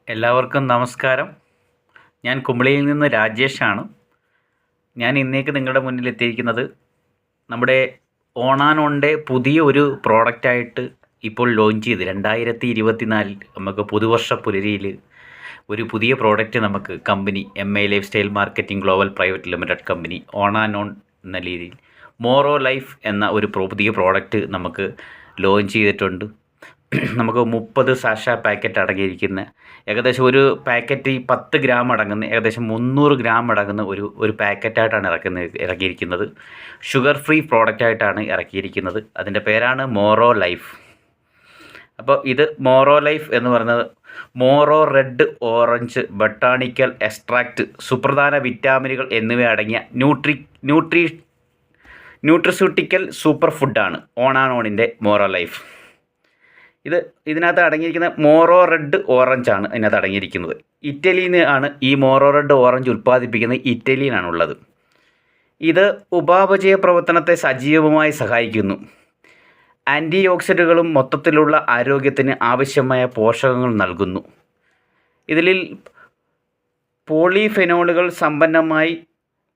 എല്ലാവർക്കും നമസ്കാരം. ഞാൻ കുമളിയിൽ നിന്ന് രാജേഷാണ്. ഞാൻ ഇന്നേക്ക് നിങ്ങളുടെ മുന്നിൽ എത്തിയിരിക്കുന്നത് നമ്മുടെ ഓണാനോണിൻ്റെ പുതിയ ഒരു പ്രോഡക്റ്റായിട്ട് ഇപ്പോൾ ലോഞ്ച് ചെയ്ത് 2024 നമുക്ക് പുതുവർഷ പുലരിയിൽ ഒരു പുതിയ പ്രോഡക്റ്റ് നമുക്ക് company MI life style marketing global private limited company ഓണാനോൺ എന്ന രീതിയിൽ മോറോ ലൈഫ് എന്ന ഒരു പുതിയ പ്രോഡക്റ്റ് നമുക്ക് ലോഞ്ച് ചെയ്തിട്ടുണ്ട്. നമുക്ക് 30 സാഷ പാക്കറ്റ് അടങ്ങിയിരിക്കുന്ന ഏകദേശം ഒരു പാക്കറ്റ് 10 ഗ്രാം അടങ്ങുന്ന ഏകദേശം 300 ഗ്രാം അടങ്ങുന്ന ഒരു പാക്കറ്റായിട്ടാണ് ഇറക്കിയിരിക്കുന്നത്. Sugar free പ്രോഡക്റ്റായിട്ടാണ് ഇറക്കിയിരിക്കുന്നത്. അതിൻ്റെ പേരാണ് മോറോ ലൈഫ്. അപ്പോൾ ഇത് മോറോ ലൈഫ് എന്ന് പറയുന്നത് മോറോ റെഡ് ഓറഞ്ച് ബൊട്ടാണിക്കൽ എക്സ്ട്രാക്റ്റ് സുപ്രധാന വിറ്റാമിനുകൾ എന്നിവ അടങ്ങിയ ന്യൂട്രിസ്യൂട്ടിക്കൽ സൂപ്പർ ഫുഡാണ് ഓണാനോണിൻ്റെ മോറോ ലൈഫ്. ഇതിനകത്ത് അടങ്ങിയിരിക്കുന്ന മോറോ റെഡ് ഓറഞ്ചാണ് ഇതിനകത്ത് അടങ്ങിയിരിക്കുന്നത്. ഇറ്റലിയിൽ നിന്നാണ് ഈ മോറോ റെഡ് ഓറഞ്ച് ഉൽപ്പാദിപ്പിക്കുന്നത്. ഇറ്റലിയിലാണുള്ളത്. ഇത് ഉപാപചയ പ്രവർത്തനത്തെ സജീവമായി സഹായിക്കുന്നു. ആൻറ്റി ഓക്സിഡൻറ്റുകളും മൊത്തത്തിലുള്ള ആരോഗ്യത്തിന് ആവശ്യമായ പോഷകങ്ങൾ നൽകുന്നു. ഇതിൽ പോളിഫെനോളുകൾ സമ്പന്നമായി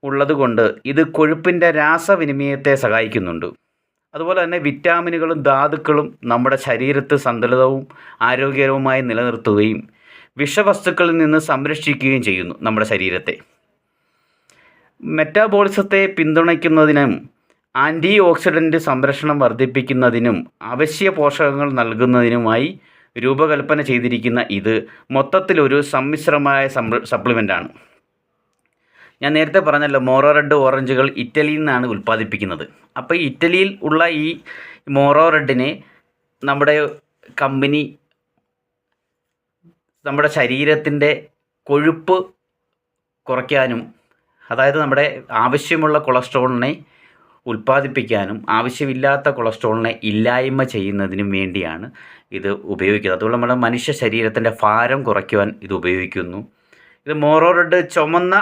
ഉള്ളതുകൊണ്ട് ഇത് കൊഴുപ്പിൻ്റെ രാസവിനിമയത്തെ സഹായിക്കുന്നുണ്ട്. അതുപോലെ തന്നെ വിറ്റാമിനുകളും ധാതുക്കളും നമ്മുടെ ശരീരത്തെ സന്തുലിതവും ആരോഗ്യകരവുമായി നിലനിർത്തുകയും വിഷവസ്തുക്കളിൽ നിന്ന് സംരക്ഷിക്കുകയും ചെയ്യുന്നു. നമ്മുടെ ശരീരത്തെ മെറ്റാബോളിസത്തെ പിന്തുണയ്ക്കുന്നതിനും ആൻറ്റി ഓക്സിഡൻറ്റ് സംരക്ഷണം വർദ്ധിപ്പിക്കുന്നതിനും അവശ്യ പോഷകങ്ങൾ നൽകുന്നതിനുമായി രൂപകൽപ്പന ചെയ്തിരിക്കുന്ന ഇത് മൊത്തത്തിലൊരു സമ്മിശ്രമായ സപ്ലിമെൻ്റാണ്. ഞാൻ നേരത്തെ പറഞ്ഞല്ലോ, മോറോ റെഡ് ഓറഞ്ചുകൾ ഇറ്റലിയിൽ നിന്നാണ് ഉൽപ്പാദിപ്പിക്കുന്നത്. അപ്പോൾ ഇറ്റലിയിൽ ഉള്ള ഈ മോറോ റെഡിനെ നമ്മുടെ കമ്പനി നമ്മുടെ ശരീരത്തിൻ്റെ കൊഴുപ്പ് കുറയ്ക്കാനും, അതായത് നമ്മുടെ ആവശ്യമുള്ള കൊളസ്ട്രോളിനെ ഉൽപ്പാദിപ്പിക്കാനും ആവശ്യമില്ലാത്ത കൊളസ്ട്രോളിനെ ഇല്ലായ്മ ചെയ്യുന്നതിനും വേണ്ടിയാണ് ഇത് ഉപയോഗിക്കുന്നത്. അതുകൊണ്ട് നമ്മുടെ മനുഷ്യ ശരീരത്തിൻ്റെ ഭാരം കുറയ്ക്കുവാൻ ഇത് ഉപയോഗിക്കുന്നു. ഇത് മോറോ റെഡ് ചുമന്ന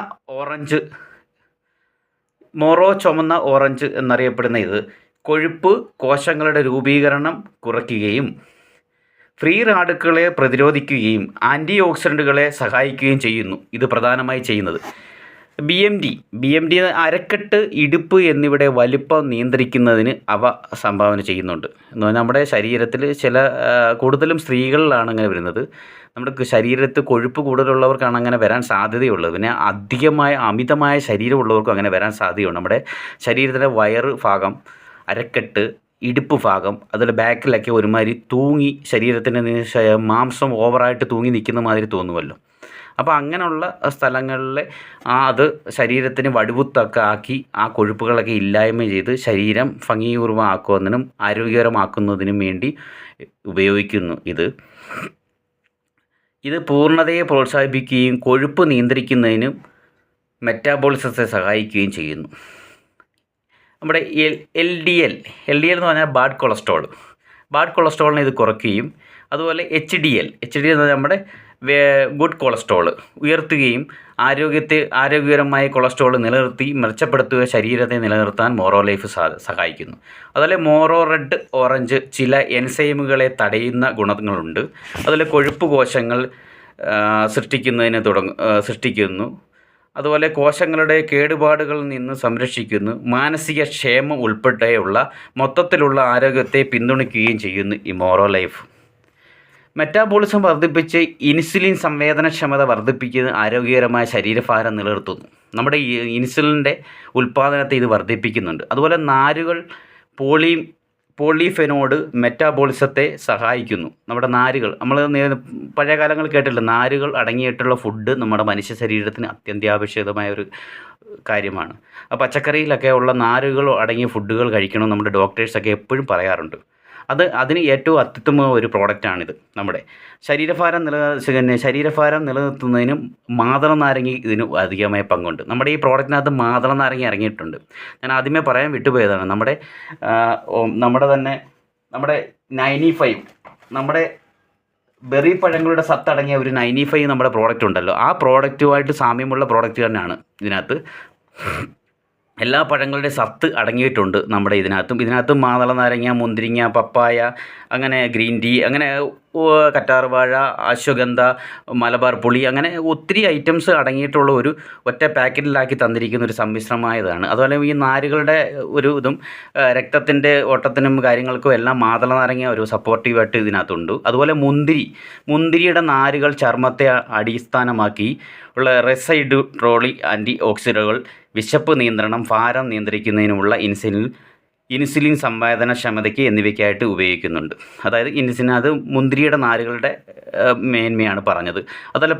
ഓറഞ്ച് എന്നറിയപ്പെടുന്ന ഇത് കൊഴുപ്പ് കോശങ്ങളുടെ രൂപീകരണം കുറയ്ക്കുകയും ഫ്രീ റാഡിക്കലുകളെ പ്രതിരോധിക്കുകയും ആൻറ്റി ഓക്സിഡൻറ്റുകളെ സഹായിക്കുകയും ചെയ്യുന്നു. ഇത് പ്രധാനമായി ചെയ്യുന്നത് BMD അരക്കെട്ട്, ഇടുപ്പ് എന്നിവയുടെ വലിപ്പം നിയന്ത്രിക്കുന്നതിന് അവ സംഭാവന ചെയ്യുന്നുണ്ട്. എന്ന് പറഞ്ഞാൽ നമ്മുടെ ശരീരത്തിൽ കൂടുതലും സ്ത്രീകളിലാണ് അങ്ങനെ വരുന്നത്. നമ്മുടെ ശരീരത്ത് കൊഴുപ്പ് കൂടുതലുള്ളവർക്കാണ് അങ്ങനെ വരാൻ സാധ്യതയുള്ളത്. പിന്നെ അമിതമായ ശരീരമുള്ളവർക്കും അങ്ങനെ വരാൻ സാധ്യതയുണ്ട്. നമ്മുടെ ശരീരത്തിൻ്റെ വയറ് ഭാഗം, അരക്കെട്ട്, ഇടുപ്പ് ഭാഗം, അതിൽ ബാക്കിലൊക്കെ ഒരുമാതിരി തൂങ്ങി ശരീരത്തിൻ്റെ മാംസം ഓവറായിട്ട് തൂങ്ങി നിൽക്കുന്ന മാതിരി തോന്നുമല്ലോ. അപ്പോൾ അങ്ങനെയുള്ള സ്ഥലങ്ങളിൽ അത് ശരീരത്തിന് വടുവുത്തൊക്കെ ആക്കി ആ കൊഴുപ്പുകളൊക്കെ ഇല്ലായ്മ ചെയ്ത് ശരീരം ഭംഗിപൂർവ്വമാക്കുന്നതിനും ആരോഗ്യകരമാക്കുന്നതിനും വേണ്ടി ഉപയോഗിക്കുന്നു. ഇത് പൂർണ്ണതയെ പ്രോത്സാഹിപ്പിക്കുകയും കൊഴുപ്പ് നിയന്ത്രിക്കുന്നതിനും മെറ്റാബോളിസത്തെ സഹായിക്കുകയും ചെയ്യുന്നു. നമ്മുടെ LDL എന്ന് പറഞ്ഞാൽ ബാഡ് കൊളസ്ട്രോളിനെ ഇത് കുറയ്ക്കുകയും, അതുപോലെ HDL എന്ന് പറഞ്ഞാൽ നമ്മുടെ ഗുഡ് കൊളസ്ട്രോൾ ഉയർത്തുകയും ആരോഗ്യകരമായ കൊളസ്ട്രോൾ നിലനിർത്തി മെച്ചപ്പെടുത്തുക ശരീരത്തെ നിലനിർത്താൻ മോറോ ലൈഫ് സഹായിക്കുന്നു. അതുപോലെ മോറോ റെഡ് ഓറഞ്ച് ചില എൻസൈമുകളെ തടയുന്ന ഗുണങ്ങളുണ്ട്. അതുപോലെ കൊഴുപ്പ് കോശങ്ങൾ സൃഷ്ടിക്കുന്നു. അതുപോലെ കോശങ്ങളുടെ കേടുപാടുകളിൽ നിന്ന് സംരക്ഷിക്കുന്നു. മാനസിക ക്ഷേമം ഉൾപ്പെടെയുള്ള മൊത്തത്തിലുള്ള ആരോഗ്യത്തെ പിന്തുണയ്ക്കുകയും ചെയ്യുന്നു ഈ മോറോ ലൈഫ്. മെറ്റാബോളിസം വർദ്ധിപ്പിച്ച് ഇൻസുലിൻ സംവേദനക്ഷമത വർദ്ധിപ്പിക്കുന്ന ആരോഗ്യകരമായ ശരീരഭാരം നിലനിർത്തുന്നു. നമ്മുടെ ഇൻസുലിൻ്റെ ഉൽപ്പാദനത്തെ ഇത് വർദ്ധിപ്പിക്കുന്നുണ്ട്. അതുപോലെ നാരുകൾ പോളിഫെനോഡ് മെറ്റാബോളിസത്തെ സഹായിക്കുന്നു. നമ്മുടെ നാരുകൾ നമ്മൾ പഴയ കാലങ്ങളിൽ കേട്ടില്ല, നാരുകൾ അടങ്ങിയിട്ടുള്ള ഫുഡ് നമ്മുടെ മനുഷ്യ ശരീരത്തിന് അത്യന്താപേക്ഷിതമായ ഒരു കാര്യമാണ്. പച്ചക്കറിയിലൊക്കെ ഉള്ള നാരുകൾ അടങ്ങിയ ഫുഡുകൾ കഴിക്കണം നമ്മുടെ ഡോക്ടേഴ്സൊക്കെ എപ്പോഴും പറയാറുണ്ട്. അതിന് ഏറ്റവും അത്യുത്തമ ഒരു പ്രോഡക്റ്റാണിത്. നമ്മുടെ ശരീരഭാരം നിലനിർത്തുന്നതിനും മാതള നാരങ്ങ ഇതിന് അധികമായ പങ്കുണ്ട്. നമ്മുടെ ഈ പ്രോഡക്റ്റിനകത്ത് മാതള നാരങ്ങ ഇറങ്ങിയിട്ടുണ്ട്. ഞാൻ ആദ്യമേ പറയാൻ വിട്ടുപോയതാണ്. നമ്മുടെ 95 നമ്മുടെ ബെറി പഴങ്ങളുടെ സത്തടങ്ങിയ ഒരു 95 നമ്മുടെ പ്രോഡക്റ്റ് ഉണ്ടല്ലോ, ആ പ്രോഡക്റ്റുമായിട്ട് സാമ്യമുള്ള പ്രോഡക്റ്റ് തന്നെയാണ് ഇതിനകത്ത്. എല്ലാ പഴങ്ങളുടെ സത്ത് അടങ്ങിയിട്ടുണ്ട് നമ്മുടെ ഇതിനകത്തും. മാതള നാരങ്ങ, മുന്തിരിങ്ങ, പപ്പായ, അങ്ങനെ ഗ്രീൻ ടീ, അങ്ങനെ കറ്റാർവാഴ, അശ്വഗന്ധ, മലബാർ പുളി അങ്ങനെ ഒത്തിരി ഐറ്റംസ് അടങ്ങിയിട്ടുള്ള ഒരു ഒറ്റ പാക്കറ്റിലാക്കി തന്നിരിക്കുന്ന ഒരു സമ്മിശ്രമായതാണ്. അതുപോലെ ഈ നാരുകളുടെ ഒരു ഇതും രക്തത്തിൻ്റെ ഓട്ടത്തിനും കാര്യങ്ങൾക്കും എല്ലാം മാതള നാരങ്ങ ഒരു സപ്പോർട്ടീവായിട്ട് ഇതിനകത്തുണ്ട്. അതുപോലെ മുന്തിരിയുടെ നാരുകൾ ചർമ്മത്തെ അടിസ്ഥാനമാക്കി ഉള്ള റെസൈഡ് ട്രോളി ആൻറ്റി ഓക്സിഡന്റുകൾ വിശപ്പ് നിയന്ത്രണം, ഭാരം നിയന്ത്രിക്കുന്നതിനുമുള്ള ഇൻസുലിൻ സംവേദനക്ഷമതയ്ക്ക് എന്നിവയ്ക്കായിട്ട് ഉപയോഗിക്കുന്നുണ്ട്. അതായത് ഇൻസുലിൻ അത് മുന്തിരിയുടെ നാരുകളുടെ മേന്മയാണ് പറഞ്ഞത്. അതുപോലെ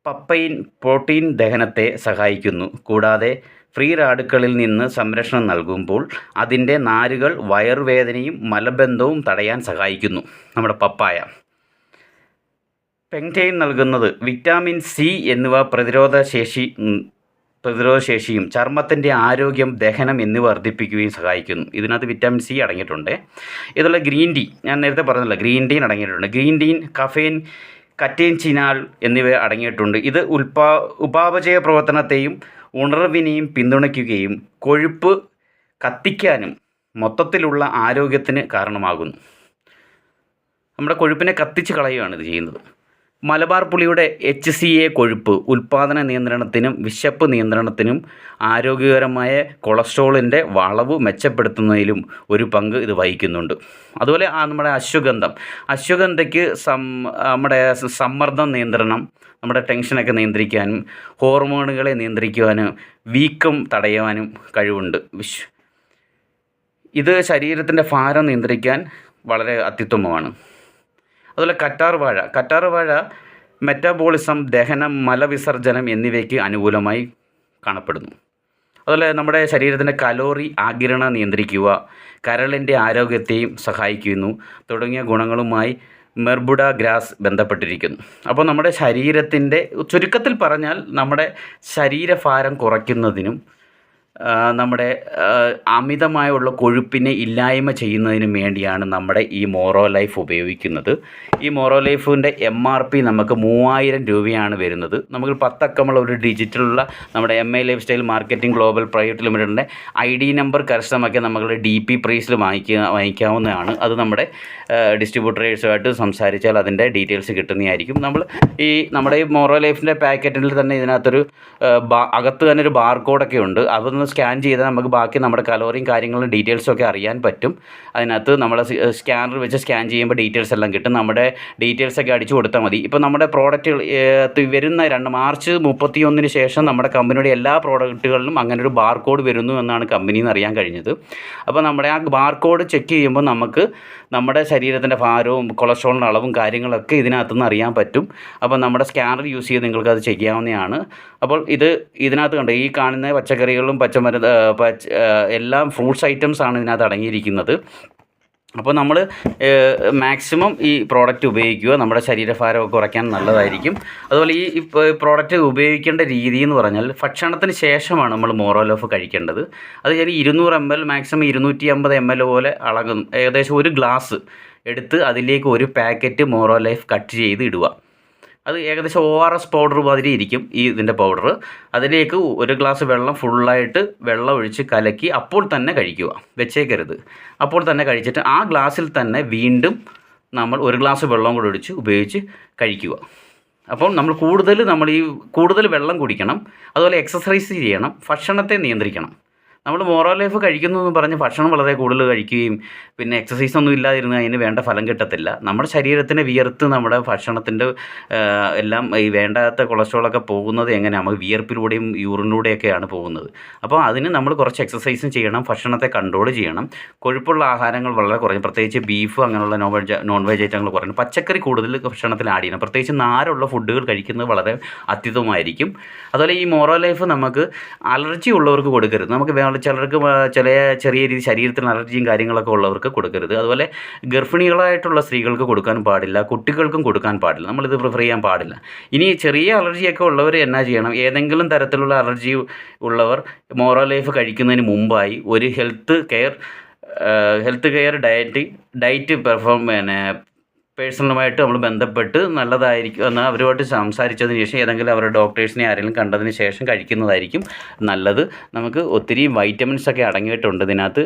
പപ്പൈൻ പ്രോട്ടീൻ ദഹനത്തെ സഹായിക്കുന്നു. കൂടാതെ ഫ്രീ റാഡിക്കലിൽ നിന്ന് സംരക്ഷണം നൽകുമ്പോൾ അതിൻ്റെ നാരുകൾ വയറുവേദനയും മലബന്ധവും തടയാൻ സഹായിക്കുന്നു. നമ്മുടെ പപ്പായ പെങ്ടൈൻ നൽകുന്നത് വിറ്റാമിൻ സി എന്നിവ പ്രതിരോധശേഷിയും ചർമ്മത്തിൻ്റെ ആരോഗ്യം, ദഹനം എന്നിവ വർദ്ധിപ്പിക്കുകയും സഹായിക്കുന്നു. ഇതിനകത്ത് വിറ്റാമിൻ സി അടങ്ങിയിട്ടുണ്ട്. ഇതുള്ള ഗ്രീൻ ടീ ഞാൻ നേരത്തെ പറഞ്ഞല്ലോ, ഗ്രീൻ ടീ അടങ്ങിയിട്ടുണ്ട്. ഗ്രീൻ ടീ കഫേൻ, കറ്റേൻചിനാൽ എന്നിവ അടങ്ങിയിട്ടുണ്ട്. ഇത് ഉപാപചയ പ്രവർത്തനത്തെയും ഉണർവിനെയും പിന്തുണയ്ക്കുകയും കൊഴുപ്പ് കത്തിക്കാനും മൊത്തത്തിലുള്ള ആരോഗ്യത്തിന് കാരണമാകുന്നു. നമ്മുടെ കൊഴുപ്പിനെ കത്തിച്ച് കളയുകയാണ് ഇത് ചെയ്യുന്നത്. മലബാർ പുളിയുടെ HCA കൊഴുപ്പ് ഉൽപ്പാദന നിയന്ത്രണത്തിനും വിശപ്പ് നിയന്ത്രണത്തിനും ആരോഗ്യകരമായ കൊളസ്ട്രോളിൻ്റെ വളവ് മെച്ചപ്പെടുത്തുന്നതിലും ഒരു പങ്ക് ഇത് വഹിക്കുന്നുണ്ട്. അതുപോലെ നമ്മുടെ അശ്വഗന്ധയ്ക്ക് നമ്മുടെ സമ്മർദ്ദം നിയന്ത്രണം, നമ്മുടെ ടെൻഷനൊക്കെ നിയന്ത്രിക്കാനും ഹോർമോണുകളെ നിയന്ത്രിക്കുവാനും വീക്കം തടയുവാനും കഴിവുണ്ട്. ഇത് ശരീരത്തിൻ്റെ ഭാരം നിയന്ത്രിക്കാൻ വളരെ അത്യുത്തമമാണ്. അതുപോലെ കറ്റാർവാഴ മെറ്റാബോളിസം, ദഹനം, മലവിസർജനം എന്നിവയ്ക്ക് അനുകൂലമായി കാണപ്പെടുന്നു. അതുപോലെ നമ്മുടെ ശരീരത്തിൻ്റെ കലോറി ആഗിരണം നിയന്ത്രിക്കുക, കരളിൻ്റെ ആരോഗ്യത്തെയും സഹായിക്കുന്നു തുടങ്ങിയ ഗുണങ്ങളുമായി മെർബുഡ ഗ്രാസ് ബന്ധപ്പെട്ടിരിക്കുന്നു. അപ്പോൾ നമ്മുടെ ശരീരത്തിൻ്റെ ചുരുക്കത്തിൽ പറഞ്ഞാൽ നമ്മുടെ ശരീരഭാരം കുറയ്ക്കുന്നതിനും നമ്മുടെ അമിതമായുള്ള കൊഴുപ്പിനെ ഇല്ലായ്മ ചെയ്യുന്നതിനും വേണ്ടിയാണ് നമ്മുടെ ഈ മോറോ ലൈഫ് ഉപയോഗിക്കുന്നത്. ഈ മോറോ ലൈഫിൻ്റെ MRP നമുക്ക് 3000 രൂപയാണ് വരുന്നത്. നമുക്ക് 10 അക്കമുള്ള ഒരു ഡിജിറ്റലുള്ള നമ്മുടെ MI life style marketing global private ലിമിറ്റഡിൻ്റെ ID നമ്പർ കരസ്ഥമാക്കി നമുക്ക് DP പ്രൈസിൽ വാങ്ങിക്കാവുന്നതാണ്. അത് നമ്മുടെ ഡിസ്ട്രിബ്യൂട്ടേഴ്സുമായിട്ട് സംസാരിച്ചാൽ അതിൻ്റെ ഡീറ്റെയിൽസ് കിട്ടുന്നതായിരിക്കും. നമ്മുടെ ഈ മോറോ ലൈഫിൻ്റെ പാക്കറ്റിൽ തന്നെ ഇതിനകത്തൊരു അകത്ത് തന്നെ ഒരു ബാർകോഡൊക്കെ ഉണ്ട്. അതൊന്ന് സ്കാൻ ചെയ്താൽ നമുക്ക് ബാക്കി നമ്മുടെ കലോറിയും കാര്യങ്ങളും ഡീറ്റെയിൽസും ഒക്കെ അറിയാൻ പറ്റും. അതിനകത്ത് നമ്മൾ സ്കാനർ വെച്ച് സ്കാൻ ചെയ്യുമ്പോൾ ഡീറ്റെയിൽസ് എല്ലാം കിട്ടും. നമ്മുടെ ഡീറ്റെയിൽസൊക്കെ അടിച്ചു കൊടുത്താൽ മതി. ഇപ്പോൾ നമ്മുടെ പ്രോഡക്റ്റുകൾ വരുന്ന മാർച്ച് 31 ശേഷം നമ്മുടെ കമ്പനിയുടെ എല്ലാ പ്രോഡക്റ്റുകളിലും അങ്ങനെ ഒരു ബാർകോഡ് വരുന്നു എന്നാണ് കമ്പനിയിൽ നിന്ന് അറിയാൻ കഴിഞ്ഞത്. അപ്പോൾ നമ്മുടെ ആ ബാർകോഡ് ചെക്ക് ചെയ്യുമ്പോൾ നമുക്ക് നമ്മുടെ ശരീരത്തിൻ്റെ ഭാരവും കൊളസ്ട്രോളിൻ്റെ അളവും കാര്യങ്ങളൊക്കെ ഇതിനകത്തുനിന്ന് അറിയാൻ പറ്റും. അപ്പോൾ നമ്മുടെ സ്കാനർ യൂസ് ചെയ്ത് നിങ്ങൾക്കത് ചെയ്യാവുന്നതാണ്. അപ്പോൾ ഇതിനകത്ത് കണ്ട് ഈ കാണുന്ന പച്ചക്കറികളും എല്ലാം ഫ്രൂട്ട്സ് ഐറ്റംസ് ആണ് ഇതിനകത്ത് അടങ്ങിയിരിക്കുന്നത്. അപ്പോൾ നമ്മൾ മാക്സിമം ഈ പ്രോഡക്റ്റ് ഉപയോഗിക്കുക. നമ്മുടെ ശരീരഭാരമൊക്കെ കുറയ്ക്കാൻ നല്ലതായിരിക്കും. അതുപോലെ ഈ പ്രോഡക്റ്റ് ഉപയോഗിക്കേണ്ട രീതി എന്ന് പറഞ്ഞാൽ ഭക്ഷണത്തിന് ശേഷമാണ് നമ്മൾ മോറോ ലൈഫ് കഴിക്കേണ്ടത്. അത് 200 ml മാക്സിമം 250 ml പോലെ അളകും. ഏകദേശം ഒരു ഗ്ലാസ് എടുത്ത് അതിലേക്ക് ഒരു പാക്കറ്റ് മോറോ ലൈഫ് കട്ട് ചെയ്ത് ഇടുക. അത് ഏകദേശം ORS പൗഡർ മാതിരി ഇരിക്കും ഇതിൻ്റെ പൗഡർ. അതിലേക്ക് ഒരു ഗ്ലാസ് വെള്ളം ഫുള്ളായിട്ട് വെള്ളം ഒഴിച്ച് കലക്കി അപ്പോൾ തന്നെ കഴിക്കുക, വെച്ചേക്കരുത്. അപ്പോൾ തന്നെ കഴിച്ചിട്ട് ആ ഗ്ലാസ്സിൽ തന്നെ വീണ്ടും നമ്മൾ ഒരു ഗ്ലാസ് വെള്ളം കൂടെ ഒഴിച്ച് ഉപയോഗിച്ച് കഴിക്കുക. അപ്പോൾ കൂടുതൽ വെള്ളം കുടിക്കണം. അതുപോലെ എക്സസൈസ് ചെയ്യണം, ഭക്ഷണത്തെ നിയന്ത്രിക്കണം. നമ്മൾ മോറോ ലൈഫ് കഴിക്കുന്നു എന്ന് പറഞ്ഞ് ഭക്ഷണം വളരെ കൂടുതൽ കഴിക്കുകയും പിന്നെ എക്സസൈസ് ഒന്നും ഇല്ലാതിരുന്ന് അതിന് വേണ്ട ഫലം കിട്ടത്തില്ല. നമ്മുടെ ശരീരത്തിന് വിയർത്ത് നമ്മുടെ ഭക്ഷണത്തിൻ്റെ എല്ലാം ഈ വേണ്ടാത്ത കൊളസ്ട്രോളൊക്കെ പോകുന്നത് എങ്ങനെയാണ്? നമുക്ക് വിയർപ്പിലൂടെയും യൂറിനിലൂടെയൊക്കെയാണ് പോകുന്നത്. അപ്പോൾ അതിന് നമ്മൾ കുറച്ച് എക്സസൈസും ചെയ്യണം, ഭക്ഷണത്തെ കൺട്രോൾ ചെയ്യണം. കൊഴുപ്പുള്ള ആഹാരങ്ങൾ വളരെ കുറഞ്ഞ്, പ്രത്യേകിച്ച് ബീഫ് അങ്ങനെയുള്ള നോൺ വെജ് ഐറ്റങ്ങൾ കുറഞ്ഞു, പച്ചക്കറി കൂടുതൽ ഭക്ഷണത്തിൽ ആഡ് ചെയ്യണം. പ്രത്യേകിച്ച് നാരുള്ള ഫുഡുകൾ കഴിക്കുന്നത് വളരെ അത്യുത്തമമായിരിക്കും. അതുപോലെ ഈ മോറോ ലൈഫ് നമുക്ക് അലർജി ഉള്ളവർക്ക് കൊടുക്കരുത്. നമുക്ക് ചിലർക്ക് ചെറിയ രീതി ശരീരത്തിന് അലർജിയും കാര്യങ്ങളൊക്കെ ഉള്ളവർക്ക് കൊടുക്കരുത്. അതുപോലെ ഗർഭിണികളായിട്ടുള്ള സ്ത്രീകൾക്ക് കൊടുക്കാൻ പാടില്ല, കുട്ടികൾക്കും കൊടുക്കാൻ പാടില്ല. നമ്മളിത് പ്രിഫർ ചെയ്യാൻ പാടില്ല. ഇനി ചെറിയ അലർജിയൊക്കെ ഉള്ളവർ എന്നാ ചെയ്യണം? ഏതെങ്കിലും തരത്തിലുള്ള അലർജി ഉള്ളവർ മോറോ ലൈഫ് കഴിക്കുന്നതിന് മുമ്പായി ഒരു ഹെൽത്ത് കെയർ ഡയറ്റ് പേഴ്സണലുമായിട്ട് നമ്മൾ ബന്ധപ്പെട്ട് നല്ലതായിരിക്കും എന്നാൽ അവരുമായിട്ട് സംസാരിച്ചതിന് ശേഷം ഏതെങ്കിലും അവരുടെ ഡോക്ടേഴ്സിനെ ആരെങ്കിലും കണ്ടതിന് ശേഷം കഴിക്കുന്നതായിരിക്കും നല്ലത്. നമുക്ക് ഒത്തിരി വൈറ്റമിൻസൊക്കെ അടങ്ങിയിട്ടുണ്ട് ഇതിനകത്ത്.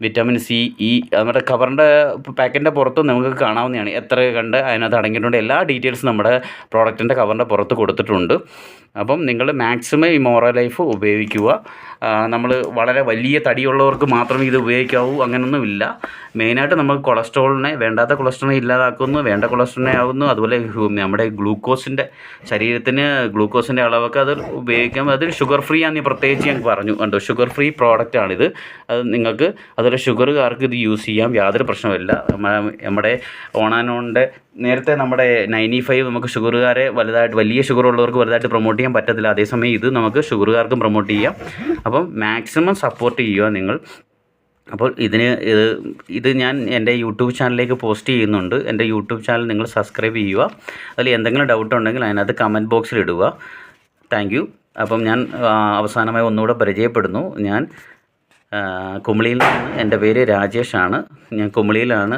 വിറ്റാമിൻ സി, ഇ നമ്മുടെ കവറിൻ്റെ പാക്കറ്റിൻ്റെ പുറത്ത് നമുക്ക് കാണാവുന്നതാണ് എത്ര കണ്ട് അതിനകത്ത് അടങ്ങിയിട്ടുണ്ട്. എല്ലാ ഡീറ്റെയിൽസും നമ്മുടെ പ്രോഡക്റ്റിൻ്റെ കവറിൻ്റെ പുറത്ത് കൊടുത്തിട്ടുണ്ട്. അപ്പം നിങ്ങൾ മാക്സിമം ഈ മോറോ ലൈഫ് ഉപയോഗിക്കുക. നമ്മൾ വളരെ വലിയ തടിയുള്ളവർക്ക് മാത്രമേ ഇത് ഉപയോഗിക്കാവൂ അങ്ങനൊന്നുമില്ല. മെയിനായിട്ട് നമുക്ക് കൊളസ്ട്രോളിനെ, വേണ്ടാത്ത കൊളസ്ട്രോളിനെ ഇല്ലാതാക്കുന്നു, വേണ്ട കൊളസ്ട്രോളിനെ ആവുന്നു. അതുപോലെ നമ്മുടെ ഗ്ലൂക്കോസിൻ്റെ ശരീരത്തിന് ഗ്ലൂക്കോസിൻ്റെ അളവൊക്കെ അത് ഉപയോഗിക്കാം. അത് ഷുഗർ ഫ്രീ ആണെന്ന് പ്രത്യേകിച്ച് ഞാൻ പറഞ്ഞു കണ്ടോ. ഷുഗർ ഫ്രീ പ്രോഡക്റ്റാണിത്. അത് നിങ്ങൾക്ക് അതുപോലെ ഷുഗറുകാർക്ക് ഇത് യൂസ് ചെയ്യാം, യാതൊരു പ്രശ്നമില്ല. നമ്മുടെ ഓണാനോണിൻ്റെ നേരത്തെ നമ്മുടെ 95 നമുക്ക് ഷുഗറുകാരെ വലുതായിട്ട്, വലിയ ഷുഗറുള്ളവർക്ക് വലുതായിട്ട് പ്രൊമോട്ട് ചെയ്യാൻ പറ്റത്തില്ല. അതേസമയം ഇത് നമുക്ക് ഷുഗറുകാർക്കും പ്രൊമോട്ട് ചെയ്യാം. അപ്പം മാക്സിമം സപ്പോർട്ട് ചെയ്യുക നിങ്ങൾ. അപ്പോൾ ഇത് ഞാൻ എൻ്റെ യൂട്യൂബ് ചാനലിലേക്ക് പോസ്റ്റ് ചെയ്യുന്നുണ്ട്. എൻ്റെ യൂട്യൂബ് ചാനൽ നിങ്ങൾ സബ്സ്ക്രൈബ് ചെയ്യുക. അതിൽ എന്തെങ്കിലും ഡൗട്ട് ഉണ്ടെങ്കിൽ അതിനകത്ത് കമൻറ്റ് ബോക്സിൽ ഇടുക. Thank you. അപ്പം ഞാൻ അവസാനമായി ഒന്നുകൂടെ പരിചയപ്പെടുന്നു. ഞാൻ കുമളിയിൽ നിന്ന്, എൻ്റെ പേര് രാജേഷാണ്. ഞാൻ കുമളിയിലാണ്,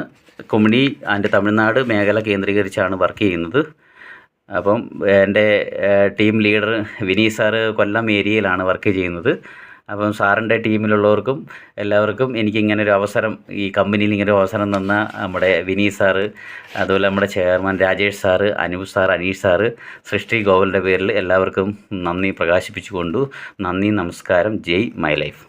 കുമളി ആൻഡ് തമിഴ്നാട് മേഖല കേന്ദ്രീകരിച്ചാണ് വർക്ക് ചെയ്യുന്നത്. അപ്പം എൻ്റെ ടീം ലീഡർ വിനീത് സാറ് കൊല്ലം ഏരിയയിലാണ് വർക്ക് ചെയ്യുന്നത്. അപ്പം സാറിൻ്റെ ടീമിലുള്ളവർക്കും എല്ലാവർക്കും എനിക്കിങ്ങനൊരു അവസരം, ഈ കമ്പനിയിൽ ഇങ്ങനൊരു അവസരം തന്ന നമ്മുടെ വിനീത് സാറ്, അതുപോലെ നമ്മുടെ chairman Rajesh sir, Anoop sir, Aneesh sir, സൃഷ്ടി ഗോവലിൻ്റെ പേരിൽ എല്ലാവർക്കും നന്ദി പ്രകാശിപ്പിച്ചുകൊണ്ടു. നന്ദി, നമസ്കാരം. ജയ് മൈ ലൈഫ്.